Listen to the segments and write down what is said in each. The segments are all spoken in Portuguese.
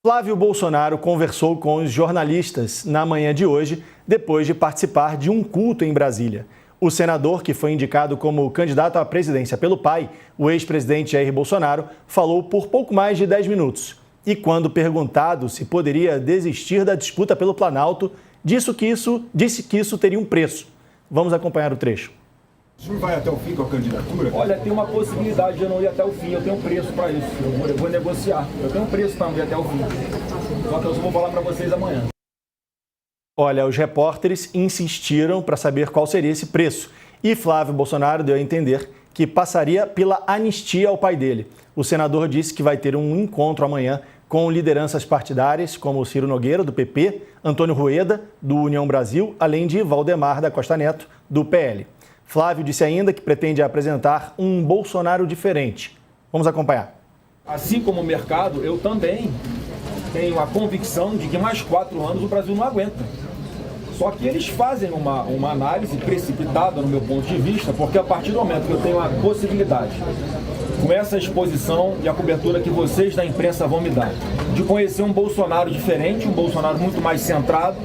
Flávio Bolsonaro conversou com os jornalistas na manhã de hoje, depois de participar de um culto em Brasília. O senador, que foi indicado como candidato à presidência pelo pai, o ex-presidente Jair Bolsonaro, falou por pouco mais de 10 minutos. E quando perguntado se poderia desistir da disputa pelo Planalto, disse que isso teria um preço. Vamos acompanhar o trecho. O senhor vai até o fim com a candidatura? Olha, tem uma possibilidade de eu não ir até o fim, eu tenho um preço para isso, eu vou negociar. Eu tenho um preço para não ir até o fim. Só que eu vou falar para vocês amanhã. Olha, os repórteres insistiram para saber qual seria esse preço. E Flávio Bolsonaro deu a entender que passaria pela anistia ao pai dele. O senador disse que vai ter um encontro amanhã com lideranças partidárias como Ciro Nogueira, do PP, Antônio Rueda, do União Brasil, além de Valdemar da Costa Neto, do PL. Flávio disse ainda que pretende apresentar um Bolsonaro diferente. Vamos acompanhar. Assim como o mercado, eu também tenho a convicção de que mais 4 anos o Brasil não aguenta. Só que eles fazem uma análise precipitada, no meu ponto de vista, porque a partir do momento que eu tenho a possibilidade, com essa exposição e a cobertura que vocês da imprensa vão me dar, de conhecer um Bolsonaro diferente, um Bolsonaro muito mais centrado,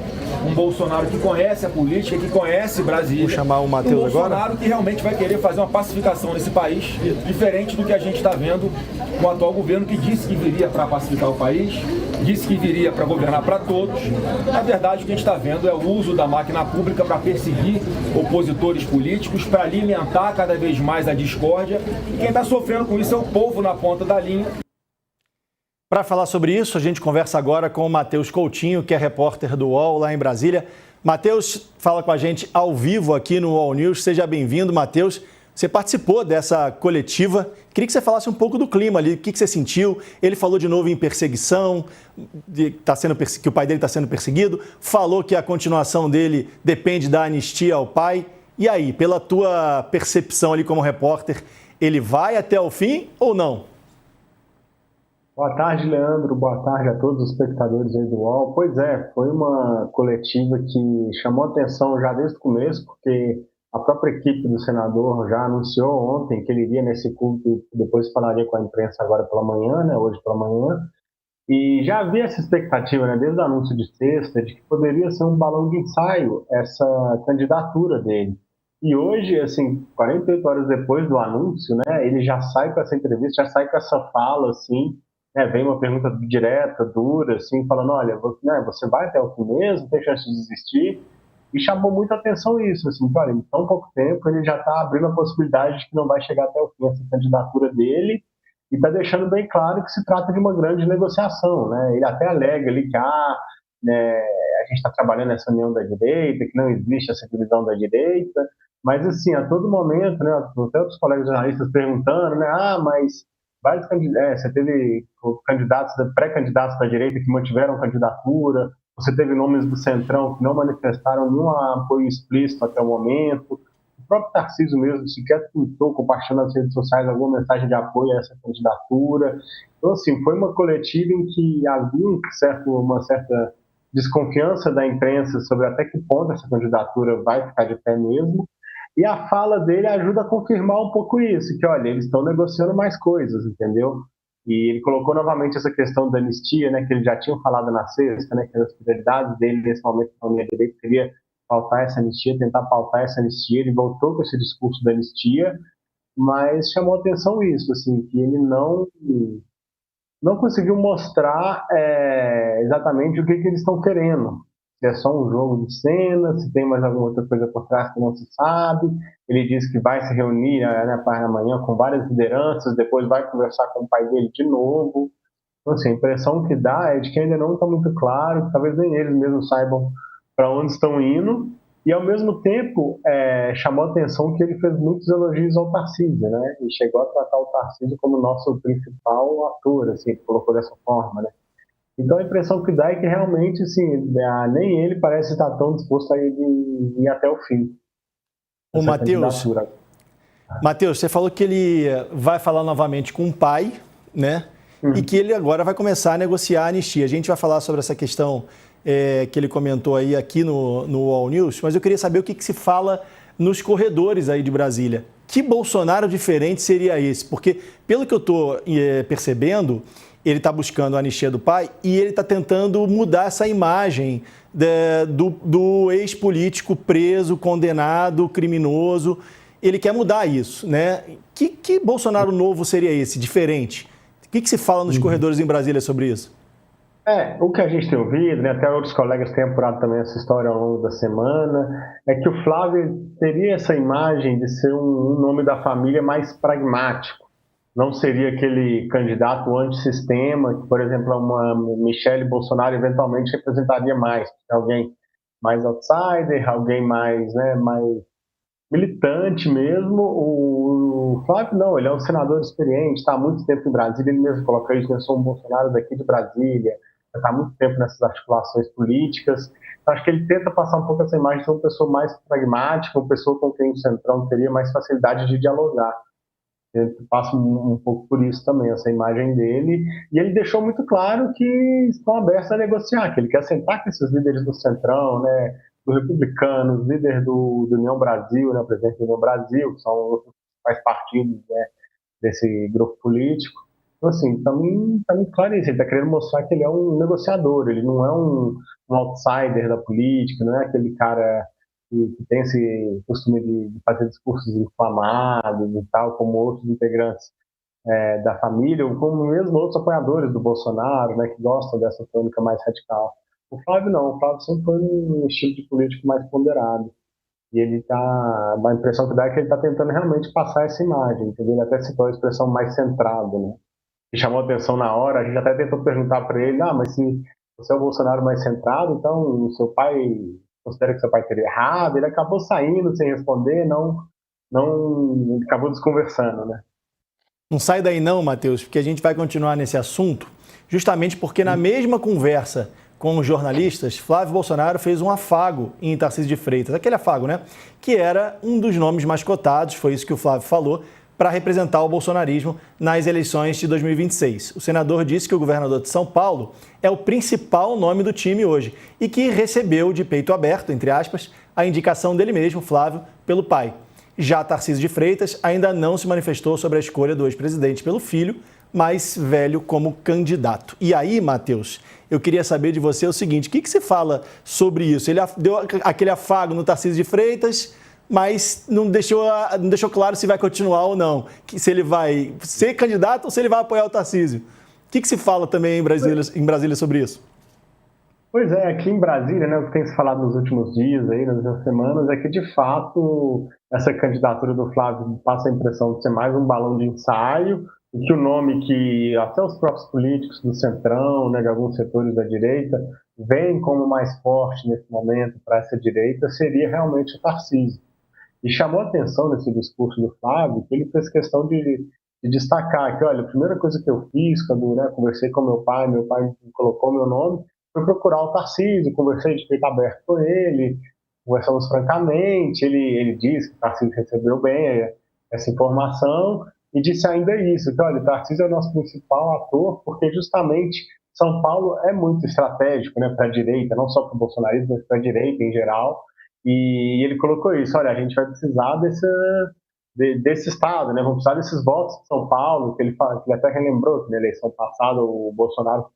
um Bolsonaro que conhece a política, que conhece Brasília. Vou chamar o Matheus agora. Um Bolsonaro que realmente vai querer fazer uma pacificação nesse país, diferente do que a gente está vendo com o atual governo, que disse que viria para pacificar o país, disse que viria para governar para todos. Na verdade, o que a gente está vendo é o uso da máquina pública para perseguir opositores políticos, para alimentar cada vez mais a discórdia. E quem está sofrendo com isso é o povo na ponta da linha. Para falar sobre isso, a gente conversa agora com o Matheus Coutinho, que é repórter do UOL lá em Brasília. Matheus fala com a gente ao vivo aqui no UOL News. Seja bem-vindo, Matheus. Você participou dessa coletiva. Queria que você falasse um pouco do clima ali, o que você sentiu. Ele falou de novo em perseguição, que o pai dele está sendo perseguido. Falou que a continuação dele depende da anistia ao pai. E aí, pela tua percepção ali como repórter, ele vai até o fim ou não? Boa tarde, Leandro. Boa tarde a todos os espectadores aí do UOL. Pois é, foi uma coletiva que chamou atenção já desde o começo, porque a própria equipe do senador já anunciou ontem que ele iria nesse culto e depois falaria com a imprensa agora pela manhã, né, hoje pela manhã. E já havia essa expectativa, né, desde o anúncio de sexta, de que poderia ser um balão de ensaio essa candidatura dele. E hoje, assim, 48 horas depois do anúncio, né, ele já sai com essa entrevista, já sai com essa fala, assim, vem uma pergunta direta, dura, assim, falando, olha, você vai até o fim mesmo, tem chance de desistir? E chamou muita atenção isso, assim, olha, em tão pouco tempo ele já está abrindo a possibilidade de que não vai chegar até o fim essa candidatura dele e está deixando bem claro que se trata de uma grande negociação, né? Ele até alega ali que a gente está trabalhando nessa união da direita, que não existe essa divisão da direita, mas assim, a todo momento, né, até outros colegas jornalistas perguntando, né, mas vários você teve candidatos, pré-candidatos da direita que mantiveram candidatura, você teve nomes do Centrão que não manifestaram nenhum apoio explícito até o momento, o próprio Tarcísio mesmo sequer tweetou, compartilhando nas redes sociais alguma mensagem de apoio a essa candidatura. Então, assim, foi uma coletiva em que havia uma certa desconfiança da imprensa sobre até que ponto essa candidatura vai ficar de pé mesmo. E a fala dele ajuda a confirmar um pouco isso, que, olha, eles estão negociando mais coisas, entendeu? E ele colocou novamente essa questão da anistia, né, que ele já tinha falado na sexta, né, que as prioridades dele nesse momento na União Direita seria pautar essa anistia, tentar pautar essa anistia. Ele voltou com esse discurso da anistia, mas chamou atenção isso, assim, que ele não conseguiu mostrar exatamente o que eles estão querendo. Se é só um jogo de cena, se tem mais alguma outra coisa por trás que não se sabe. Ele disse que vai se reunir amanhã com várias lideranças, depois vai conversar com o pai dele de novo. Então, assim, a impressão que dá é de que ainda não está muito claro, que talvez nem eles mesmos saibam para onde estão indo. E, ao mesmo tempo, chamou a atenção que ele fez muitos elogios ao Tarcísio, né? E chegou a tratar o Tarcísio como nosso principal ator, assim, colocou dessa forma, né? Então a impressão que dá é que realmente, assim, nem ele parece estar tão disposto a ir até o fim. O Matheus, você falou que ele vai falar novamente com o pai, né? E que ele agora vai começar a negociar a anistia. A gente vai falar sobre essa questão que ele comentou aí aqui no UOL News, mas eu queria saber o que se fala nos corredores aí de Brasília. Que Bolsonaro diferente seria esse? Porque, pelo que eu estou percebendo, ele está buscando a anistia do pai e ele está tentando mudar essa imagem do ex-político preso, condenado, criminoso. Ele quer mudar isso, né? Que Bolsonaro novo seria esse, diferente? O que se fala nos corredores em Brasília sobre isso? O que a gente tem ouvido, né, até outros colegas têm apurado também essa história ao longo da semana, é que o Flávio teria essa imagem de ser um nome da família mais pragmático. Não seria aquele candidato antissistema, que, por exemplo, uma Michelle Bolsonaro eventualmente representaria mais. Alguém mais outsider, alguém mais, né, mais militante mesmo. O Flávio não, ele é um senador experiente, está há muito tempo em Brasília, ele mesmo coloca isso, eu sou um Bolsonaro daqui de Brasília, está há muito tempo nessas articulações políticas. Então, acho que ele tenta passar um pouco essa imagem de uma pessoa mais pragmática, uma pessoa com quem o Centrão teria mais facilidade de dialogar. Ele passa um pouco por isso também, essa imagem dele, e ele deixou muito claro que estão abertos a negociar, que ele quer sentar com esses líderes do Centrão, né, dos republicanos, líder do União Brasil, né, presidente do União Brasil, que são os principais partidos, né, desse grupo político. Então, assim, está muito claro isso, ele está querendo mostrar que ele é um negociador, ele não é um outsider da política, não é aquele cara que tem esse costume de fazer discursos inflamados e tal, como outros integrantes da família, ou como mesmo outros apoiadores do Bolsonaro, né, que gostam dessa tônica mais radical. O Flávio não, o Flávio sempre foi um estilo de político mais ponderado. E ele a impressão que dá é que ele está tentando realmente passar essa imagem, entendeu? Ele até citou a expressão mais centrado, né? Que chamou a atenção na hora, a gente até tentou perguntar para ele, mas se você é o Bolsonaro mais centrado, então o seu pai considera que seu pai teria errado, ele acabou saindo sem responder, ele acabou desconversando, né? Não sai daí não, Matheus, porque a gente vai continuar nesse assunto, justamente porque na mesma conversa com os jornalistas, Flávio Bolsonaro fez um afago em Tarcísio de Freitas, aquele afago, né? Que era um dos nomes mais cotados, foi isso que o Flávio falou, para representar o bolsonarismo nas eleições de 2026. O senador disse que o governador de São Paulo é o principal nome do time hoje e que recebeu de peito aberto, entre aspas, a indicação dele mesmo, Flávio, pelo pai. Já Tarcísio de Freitas ainda não se manifestou sobre a escolha do ex-presidente pelo filho, mais velho como candidato. E aí, Matheus, eu queria saber de você o seguinte, o que você fala sobre isso? Ele deu aquele afago no Tarcísio de Freitas, mas não deixou claro se vai continuar ou não, se ele vai ser candidato ou se ele vai apoiar o Tarcísio. O que se fala também em Brasília sobre isso? Pois é, aqui em Brasília, né, o que tem se falado nos últimos dias, aí, nas últimas semanas, é que, de fato, essa candidatura do Flávio passa a impressão de ser mais um balão de ensaio, e que o nome que até os próprios políticos do Centrão, né, de alguns setores da direita, veem como mais forte nesse momento para essa direita, seria realmente o Tarcísio. E chamou a atenção nesse discurso do Flávio que ele fez questão de destacar que, olha, a primeira coisa que eu fiz quando, né, conversei com meu pai me colocou meu nome, foi procurar o Tarcísio, conversei de peito aberto com ele, conversamos francamente, ele disse que o Tarcísio recebeu bem essa informação e disse ainda isso, que, olha, o Tarcísio é o nosso principal ator porque justamente São Paulo é muito estratégico, né, para a direita, não só para o bolsonarismo, mas para a direita em geral. E ele colocou isso, olha, a gente vai precisar desse estado, né? Vamos precisar desses votos de São Paulo, que ele até relembrou que na eleição passada o Bolsonaro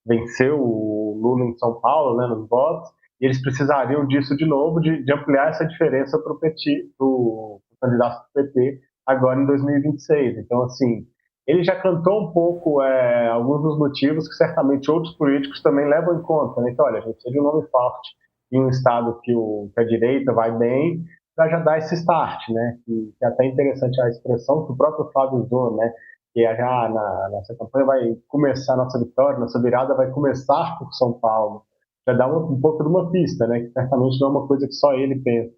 venceu o Lula em São Paulo, né, nos votos, e eles precisariam disso de novo, de ampliar essa diferença para o candidato do PT agora em 2026. Então, assim, ele já cantou um pouco alguns dos motivos que certamente outros políticos também levam em conta, né? Então, olha, a gente precisa de um nome forte em um estado que a direita vai bem, para já dar esse start, né? Que é até interessante a expressão que o próprio Flávio usou, né? Que já nossa campanha vai começar, nossa vitória, nossa virada vai começar por São Paulo. Já dá um pouco de uma pista, né? Que certamente não é uma coisa que só ele pensa.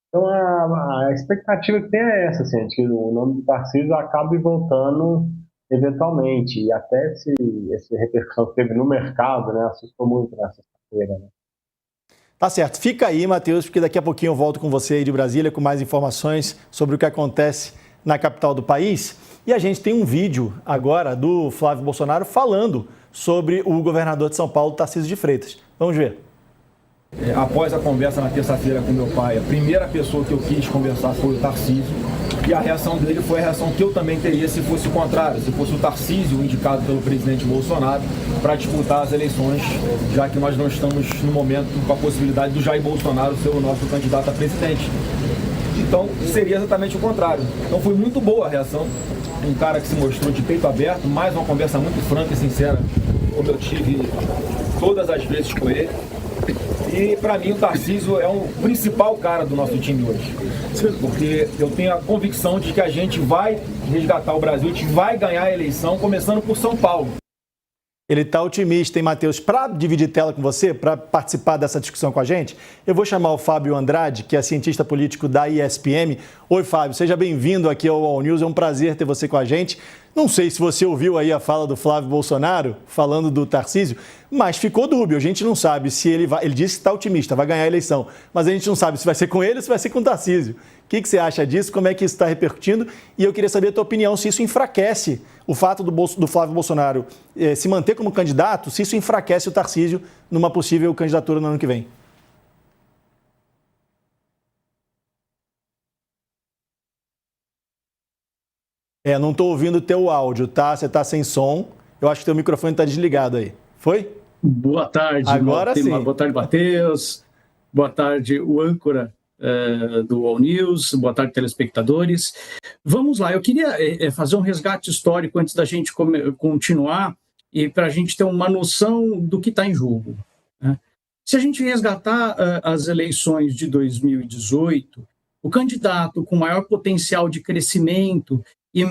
Então a expectativa que tem é essa, assim, que o nome do Tarcísio acabe voltando eventualmente. E até essa repercussão que teve no mercado, né? Assustou muito nessa sexta-feira, né? Tá certo. Fica aí, Matheus, porque daqui a pouquinho eu volto com você aí de Brasília com mais informações sobre o que acontece na capital do país. E a gente tem um vídeo agora do Flávio Bolsonaro falando sobre o governador de São Paulo, Tarcísio de Freitas. Vamos ver. Após a conversa na terça-feira com meu pai, a primeira pessoa que eu quis conversar foi o Tarcísio. E a reação dele foi a reação que eu também teria se fosse o contrário, se fosse o Tarcísio indicado pelo presidente Bolsonaro para disputar as eleições, já que nós não estamos no momento com a possibilidade do Jair Bolsonaro ser o nosso candidato a presidente. Então seria exatamente o contrário. Então foi muito boa a reação, um cara que se mostrou de peito aberto, mais uma conversa muito franca e sincera, como eu tive todas as vezes com ele. E para mim o Tarcísio é o principal cara do nosso time hoje, porque eu tenho a convicção de que a gente vai resgatar o Brasil, a gente vai ganhar a eleição, começando por São Paulo. Ele está otimista, hein, Matheus? Para dividir tela com você, para participar dessa discussão com a gente, eu vou chamar o Fábio Andrade, que é cientista político da ESPM. Oi, Fábio, seja bem-vindo aqui ao All News, é um prazer ter você com a gente. Não sei se você ouviu aí a fala do Flávio Bolsonaro, falando do Tarcísio, mas ficou dúbio, a gente não sabe se ele vai... Ele disse que está otimista, vai ganhar a eleição, mas a gente não sabe se vai ser com ele ou se vai ser com o Tarcísio. O que você acha disso? Como é que isso está repercutindo? E eu queria saber a tua opinião, se isso enfraquece o fato do Flávio Bolsonaro se manter como candidato, se isso enfraquece o Tarcísio numa possível candidatura no ano que vem. Não estou ouvindo o teu áudio, tá? Você está sem som. Eu acho que teu microfone está desligado aí. Foi? Boa tarde. Agora sim. Boa tarde, Matheus. Boa tarde, o âncora do All News. Boa tarde, telespectadores. Vamos lá, eu queria fazer um resgate histórico antes da gente continuar e para a gente ter uma noção do que está em jogo, né? Se a gente resgatar as eleições de 2018, o candidato com maior potencial de crescimento e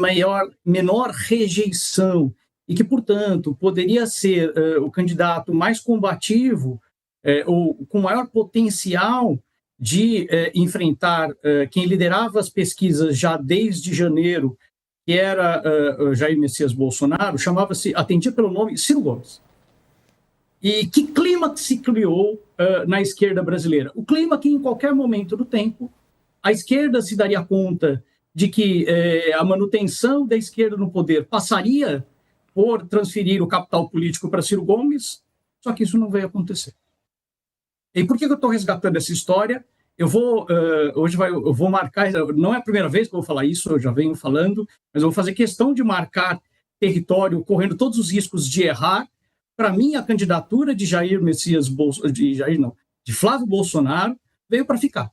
menor rejeição, e que, portanto, poderia ser o candidato mais combativo ou com maior potencial de enfrentar quem liderava as pesquisas já desde janeiro, que era Jair Messias Bolsonaro, atendia pelo nome Ciro Gomes. E que clima se criou na esquerda brasileira? O clima que, em qualquer momento do tempo, a esquerda se daria conta de que a manutenção da esquerda no poder passaria por transferir o capital político para Ciro Gomes, só que isso não veio acontecer. E por que eu estou resgatando essa história? Hoje eu vou marcar, não é a primeira vez que eu vou falar isso, eu já venho falando, mas eu vou fazer questão de marcar território, correndo todos os riscos de errar. Para mim, a candidatura de de Flávio Bolsonaro veio para ficar.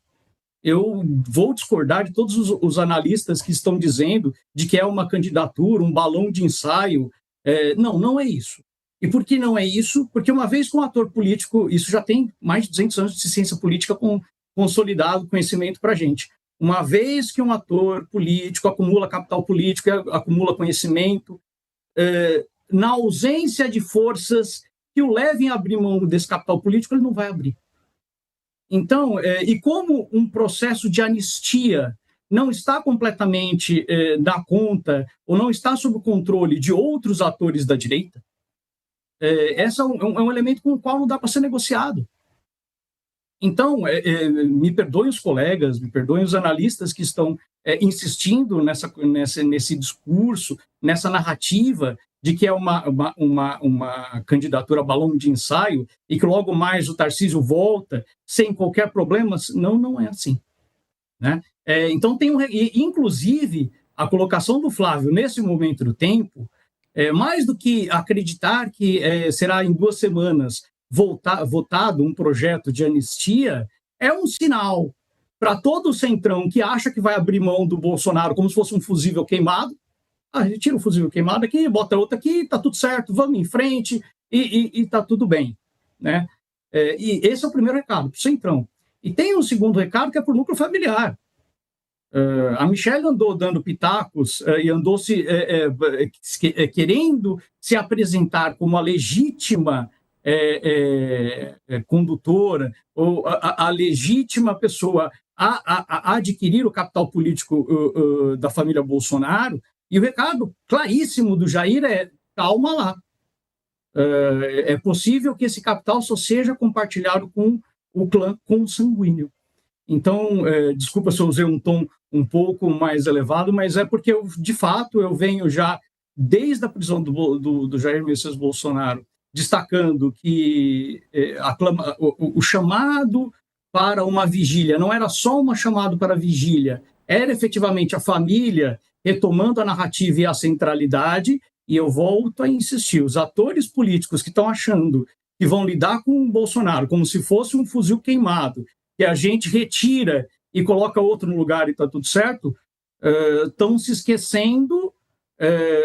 Eu vou discordar de todos os analistas que estão dizendo de que é uma candidatura, um balão de ensaio. Não é isso. E por que não é isso? Porque uma vez que um ator político, isso já tem mais de 200 anos de ciência política com consolidado conhecimento para a gente. Uma vez que um ator político acumula capital político, acumula conhecimento, na ausência de forças que o levem a abrir mão desse capital político, ele não vai abrir. Então, e como um processo de anistia não está completamente na conta ou não está sob o controle de outros atores da direita, esse é um elemento com o qual não dá para ser negociado. Então, me perdoem os colegas, me perdoem os analistas que estão insistindo nesse discurso, nessa narrativa de que é uma candidatura balão de ensaio e que logo mais o Tarcísio volta sem qualquer problema. Não é assim, né? Então, inclusive, a colocação do Flávio nesse momento do tempo, mais do que acreditar que será em 2 semanas votado um projeto de anistia, é um sinal para todo o centrão que acha que vai abrir mão do Bolsonaro como se fosse um fusível queimado. A gente tira o fusível queimado aqui, bota outro aqui, está tudo certo, vamos em frente e está tudo bem, né? E esse é o primeiro recado, para o centrão. E tem um segundo recado que é para o núcleo familiar. A Michelle andou dando pitacos e andou querendo se apresentar como a legítima condutora ou a legítima pessoa a adquirir o capital político da família Bolsonaro. E o recado claríssimo do Jair é: calma lá. É possível que esse capital só seja compartilhado com o clã consanguíneo. Então, desculpa se eu usei um tom um pouco mais elevado, mas é porque, de fato, eu venho já, desde a prisão do Jair Messias Bolsonaro, destacando que o chamado para uma vigília não era só um chamado para vigília, era efetivamente a família retomando a narrativa e a centralidade, e eu volto a insistir, os atores políticos que estão achando que vão lidar com o Bolsonaro como se fosse um fuzil queimado, que a gente retira e coloca outro no lugar e está tudo certo, estão se esquecendo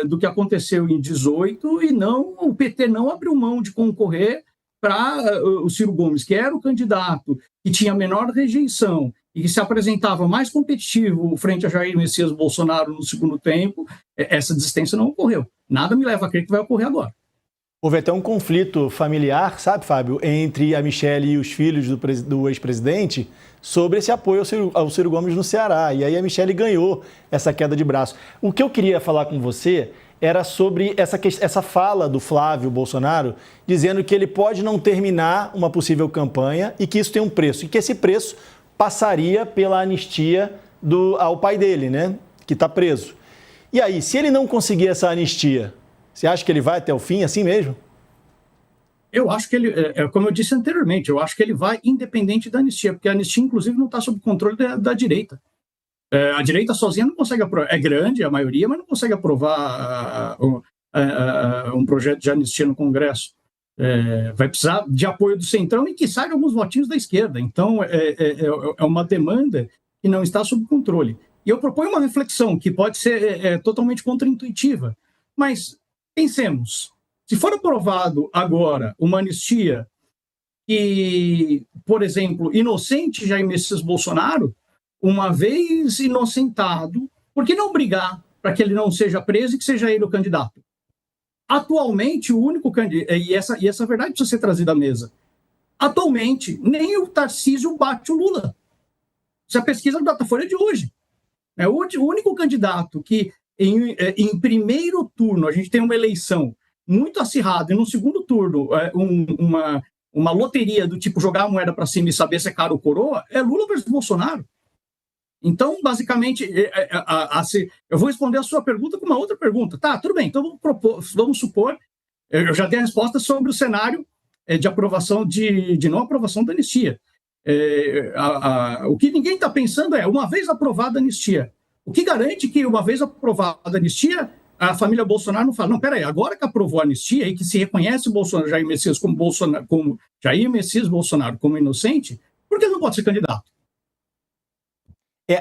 do que aconteceu em 18 e o PT não abriu mão de concorrer para o Ciro Gomes, que era o candidato que tinha menor rejeição e que se apresentava mais competitivo frente a Jair Messias Bolsonaro no segundo tempo. Essa desistência não ocorreu. Nada me leva a crer que vai ocorrer agora. Houve até um conflito familiar, sabe, Fábio, entre a Michelle e os filhos do ex-presidente sobre esse apoio ao Ciro Gomes no Ceará. E aí a Michelle ganhou essa queda de braço. O que eu queria falar com você era sobre essa fala do Flávio Bolsonaro, dizendo que ele pode não terminar uma possível campanha e que isso tem um preço, e que esse preço passaria pela anistia ao pai dele, né, que está preso. E aí, se ele não conseguir essa anistia, você acha que ele vai até o fim, assim mesmo? Eu acho que ele, como eu disse anteriormente, eu acho que ele vai independente da anistia, porque a anistia, inclusive, não está sob controle da direita. A direita sozinha não consegue aprovar, é grande a maioria, mas não consegue aprovar um projeto de anistia no Congresso. Vai precisar de apoio do Centrão e, quiçá, de alguns votinhos da esquerda. Então, é uma demanda que não está sob controle. E eu proponho uma reflexão que pode ser totalmente contraintuitiva, mas pensemos, se for aprovado agora uma anistia que, por exemplo, inocente Jair Messias Bolsonaro, uma vez inocentado, por que não brigar para que ele não seja preso e que seja ele o candidato? Atualmente, o único candidato, e essa verdade precisa ser trazida à mesa, atualmente, nem o Tarcísio bate o Lula. Isso é a pesquisa do Datafolha de hoje. É o único candidato que, em primeiro turno, a gente tem uma eleição muito acirrada, e no segundo turno, uma loteria do tipo jogar a moeda para cima e saber se é caro ou coroa, é Lula versus Bolsonaro. Então, basicamente, eu vou responder a sua pergunta com uma outra pergunta. Tá, tudo bem, então vamos supor, eu já dei a resposta sobre o cenário de aprovação, de não aprovação da anistia. O que ninguém está pensando é, uma vez aprovada a anistia, o que garante que, uma vez aprovada a anistia, a família Bolsonaro não fala, não, peraí, agora que aprovou a anistia e que se reconhece o Jair Messias como Jair Messias Bolsonaro como inocente, por que ele não pode ser candidato?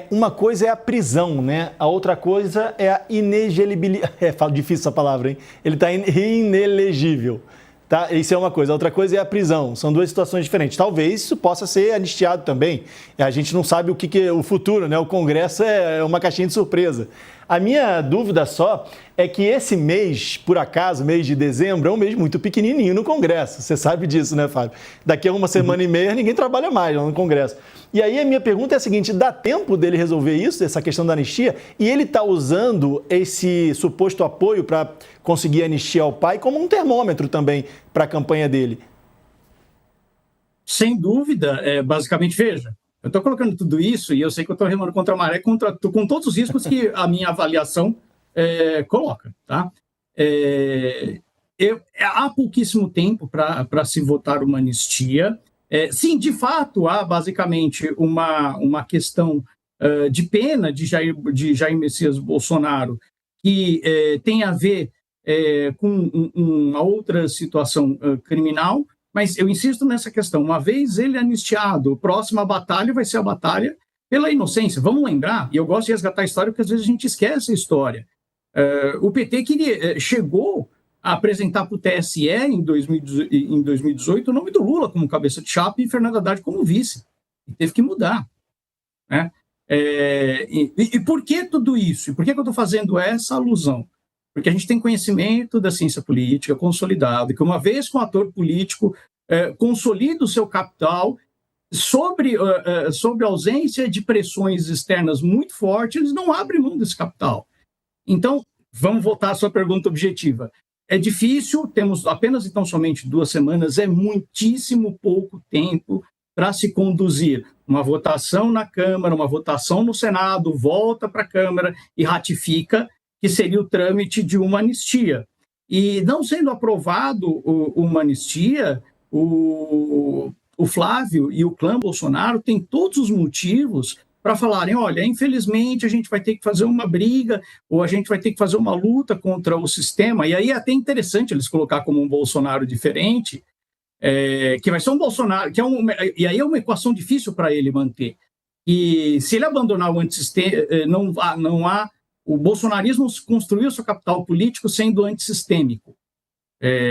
Uma coisa é a prisão, né? A outra coisa é a inelegibilidade. Difícil essa palavra, hein? Ele está inelegível. Tá? Isso é uma coisa. A outra coisa é a prisão. São duas situações diferentes. Talvez isso possa ser anistiado também. A gente não sabe o que é o futuro, né? O Congresso é uma caixinha de surpresa. A minha dúvida só é que esse mês, por acaso, mês de dezembro, é um mês muito pequenininho no Congresso. Você sabe disso, né, Fábio? Daqui a uma semana e meia, ninguém trabalha mais lá no Congresso. E aí a minha pergunta é a seguinte, dá tempo dele resolver isso, essa questão da anistia? E ele está usando esse suposto apoio para conseguir anistiar o pai como um termômetro também para a campanha dele? Sem dúvida, basicamente, veja, eu estou colocando tudo isso e eu sei que eu estou remando contra a maré, com todos os riscos que a minha avaliação coloca. Tá? Há pouquíssimo tempo para se votar uma anistia. Sim, de fato, há basicamente uma questão de pena de Jair Messias Bolsonaro que tem a ver com uma outra situação criminal, mas eu insisto nessa questão, uma vez ele anistiado, a próxima batalha vai ser a batalha pela inocência. Vamos lembrar, e eu gosto de resgatar a história porque às vezes a gente esquece a história. O PT chegou a apresentar para o TSE em 2018 o nome do Lula como cabeça de chapa e Fernando Haddad como vice. E teve que mudar. Né? E por que tudo isso? E por que eu estou fazendo essa alusão? Porque a gente tem conhecimento da ciência política consolidado, que uma vez que um ator político consolida o seu capital, sobre a ausência de pressões externas muito fortes, eles não abrem mão desse capital. Então, vamos voltar à sua pergunta objetiva. É difícil, temos apenas então somente 2 semanas, é muitíssimo pouco tempo para se conduzir uma votação na Câmara, uma votação no Senado, volta para a Câmara e ratifica, que seria o trâmite de uma anistia. E não sendo aprovado uma anistia, o Flávio e o clã Bolsonaro têm todos os motivos para falarem, olha, infelizmente a gente vai ter que fazer uma briga ou a gente vai ter que fazer uma luta contra o sistema, e aí é até interessante eles colocar como um Bolsonaro diferente, que vai ser um Bolsonaro, e aí é uma equação difícil para ele manter. E se ele abandonar o antissistema, o bolsonarismo construiu seu capital político sendo antissistêmico.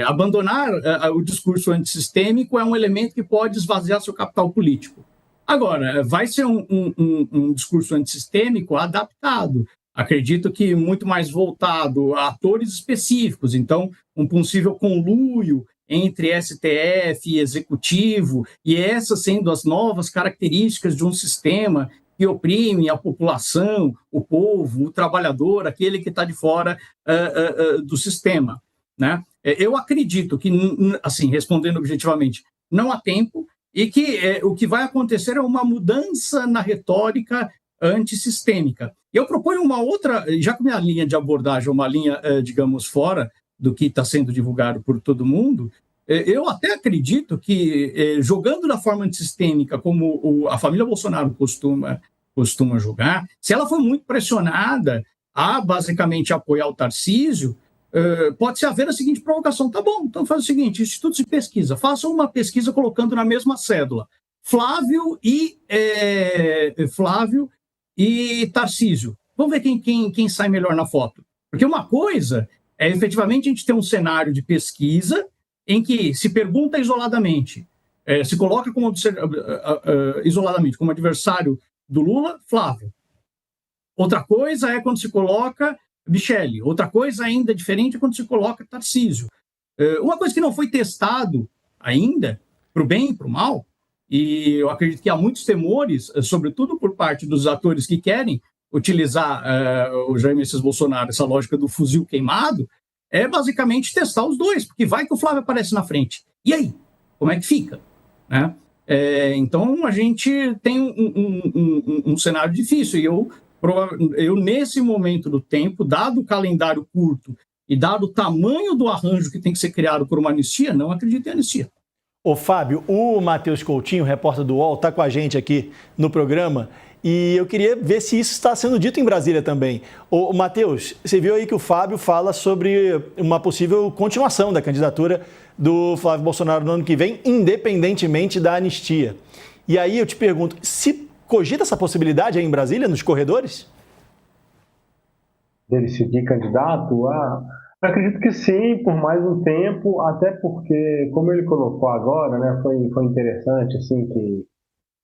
Abandonar o discurso antissistêmico é um elemento que pode esvaziar seu capital político. Agora, vai ser um discurso antissistêmico adaptado. Acredito que muito mais voltado a atores específicos. Então, um possível conluio entre STF e Executivo, e essas sendo as novas características de um sistema que oprime a população, o povo, o trabalhador, aquele que está de fora do sistema, né? Eu acredito que, assim, respondendo objetivamente, não há tempo e que o que vai acontecer é uma mudança na retórica antissistêmica. Eu proponho uma outra, já que minha linha de abordagem é uma linha, digamos, fora do que está sendo divulgado por todo mundo, eu até acredito que, jogando da forma antissistêmica, como a família Bolsonaro costuma jogar, se ela for muito pressionada a, basicamente, apoiar o Tarcísio, pode-se haver a seguinte provocação. Tá bom, então faz o seguinte, institutos de pesquisa, façam uma pesquisa colocando na mesma cédula Flávio e Tarcísio. Vamos ver quem sai melhor na foto. Porque uma coisa é, efetivamente, a gente ter um cenário de pesquisa em que se pergunta isoladamente, se coloca isoladamente como adversário do Lula, Flávio. Outra coisa é quando se coloca Michele. Outra coisa ainda diferente é quando se coloca Tarcísio. Uma coisa que não foi testado ainda, para o bem e para o mal, e eu acredito que há muitos temores, sobretudo por parte dos atores que querem utilizar o Jair Messias Bolsonaro, essa lógica do fuzil queimado, é basicamente testar os dois, porque vai que o Flávio aparece na frente. E aí? Como é que fica? Né? Então, a gente tem um cenário difícil, e eu, nesse momento do tempo, dado o calendário curto e dado o tamanho do arranjo que tem que ser criado por uma anistia, não acredito em anistia. Ô Fábio, o Matheus Coutinho, repórter do UOL, está com a gente aqui no programa e eu queria ver se isso está sendo dito em Brasília também. Ô Matheus, você viu aí que o Fábio fala sobre uma possível continuação da candidatura do Flávio Bolsonaro no ano que vem, independentemente da anistia. E aí eu te pergunto, se cogita essa possibilidade aí em Brasília, nos corredores? Dele seguir candidato? Acredito que sim, por mais um tempo, até porque, como ele colocou agora, né, foi interessante, assim, que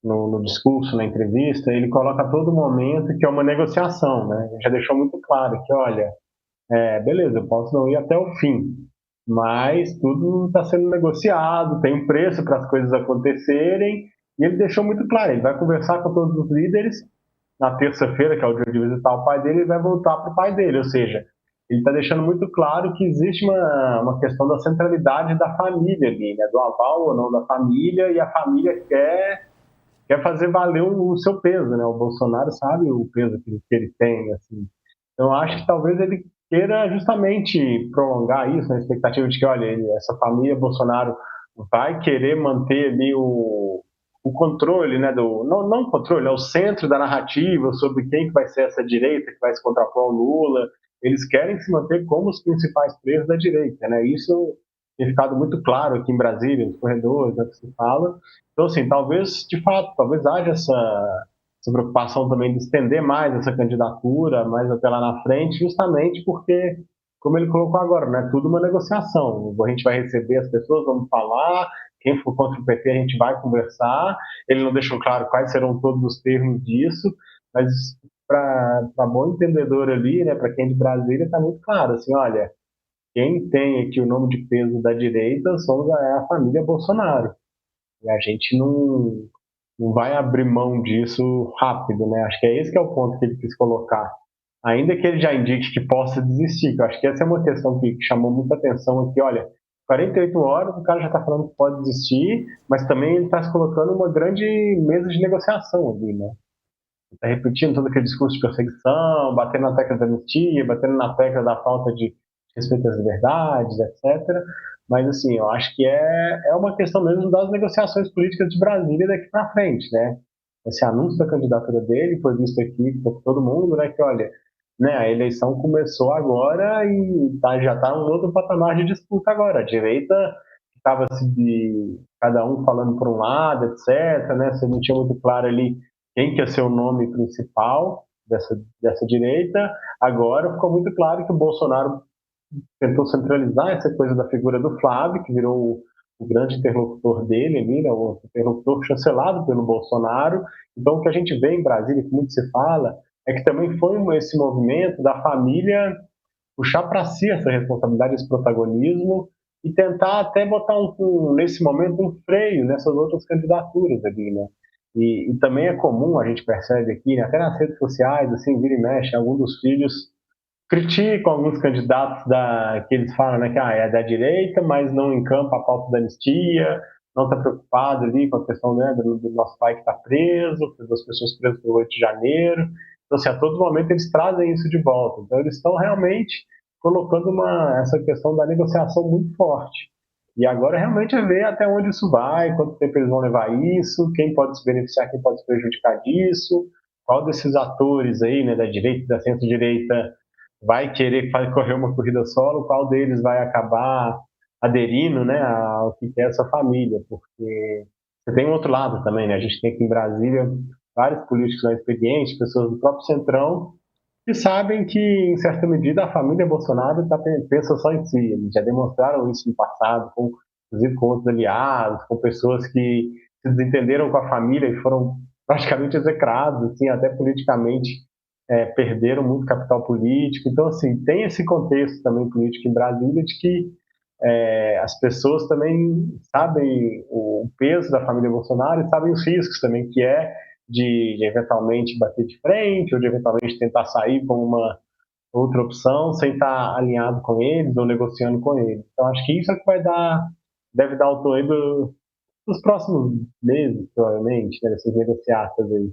no discurso, na entrevista, ele coloca a todo momento que é uma negociação, né? Ele já deixou muito claro que, olha, beleza, eu posso não ir até o fim, mas tudo está sendo negociado, tem um preço para as coisas acontecerem, e ele deixou muito claro, ele vai conversar com todos os líderes, na terça-feira, que é o dia de visitar o pai dele, ele vai voltar para o pai dele, ou seja, ele está deixando muito claro que existe uma questão da centralidade da família ali, né? Do aval ou não da família, e a família quer fazer valer o seu peso, né? O Bolsonaro sabe o peso que ele tem, assim. Então, acho que talvez ele queira justamente prolongar isso, na expectativa de que, olha, essa família Bolsonaro vai querer manter ali o controle, né? Não o controle, é o centro da narrativa sobre quem que vai ser essa direita que vai se contrapor ao Lula. Eles querem se manter como os principais players da direita, né? Isso tem ficado muito claro aqui em Brasília, nos corredores, né, que se fala. Então, assim, talvez, de fato, haja essa preocupação também de estender mais essa candidatura, mais até lá na frente, justamente porque, como ele colocou agora, né, tudo uma negociação. A gente vai receber as pessoas, vamos falar, quem for contra o PT a gente vai conversar. Ele não deixou claro quais serão todos os termos disso, mas para bom entendedor ali, né, para quem é de Brasília, está muito claro, assim, olha, quem tem aqui o nome de peso da direita é a família Bolsonaro. E a gente não vai abrir mão disso rápido, né? Acho que é esse que é o ponto que ele quis colocar. Ainda que ele já indique que possa desistir, que eu acho que essa é uma questão que chamou muita atenção aqui, olha, 48 horas o cara já está falando que pode desistir, mas também ele está se colocando uma grande mesa de negociação ali, né? Está repetindo todo aquele discurso de perseguição, batendo na tecla da anistia, batendo na tecla da falta de respeito às liberdades, etc. Mas, assim, eu acho que é uma questão mesmo das negociações políticas de Brasília daqui para frente, né? esse anúncio da candidatura dele foi visto aqui por todo mundo, né, que olha, né, a eleição começou agora e já está um outro patamar de disputa agora. A direita estava cada um falando por um lado, etc., né, você não tinha muito claro ali quem que ia ser o nome principal dessa direita. Agora ficou muito claro que o Bolsonaro tentou centralizar essa coisa da figura do Flávio, que virou o grande interlocutor dele ali, né, o interlocutor chancelado pelo Bolsonaro. Então, o que a gente vê em Brasília, que muito se fala, é que também foi esse movimento da família puxar para si essa responsabilidade, esse protagonismo, e tentar até botar, nesse momento, um freio nessas outras candidaturas ali, né? E também é comum, a gente percebe aqui, né, até nas redes sociais, assim, vira e mexe, alguns dos filhos criticam alguns candidatos que eles falam, né, que é da direita, mas não encampa a pauta da anistia, não está preocupado ali com a questão, né, do nosso pai que está preso, das pessoas presas pelo 8 de janeiro. Então, assim, a todo momento eles trazem isso de volta. Então, eles estão realmente colocando essa questão da negociação muito forte. E agora realmente é ver até onde isso vai, quanto tempo eles vão levar isso, quem pode se beneficiar, quem pode se prejudicar disso, qual desses atores aí, né, da direita e da centro-direita vai querer correr uma corrida solo, qual deles vai acabar aderindo, né, ao que é essa família, porque você tem um outro lado também, né, a gente tem aqui em Brasília vários políticos mais experientes, pessoas do próprio Centrão, que sabem que, em certa medida, a família Bolsonaro pensa só em si. Eles já demonstraram isso no passado, inclusive com outros aliados, com pessoas que se desentenderam com a família e foram praticamente execrados, assim, até politicamente perderam muito capital político. Então, assim, tem esse contexto também político em Brasília de que as pessoas também sabem o peso da família Bolsonaro e sabem os riscos também, que é de eventualmente bater de frente ou de eventualmente tentar sair com uma outra opção sem estar alinhado com eles ou negociando com eles. Então, acho que isso é que deve dar o tom aí dos próximos meses, provavelmente, né, dessas negociatas aí.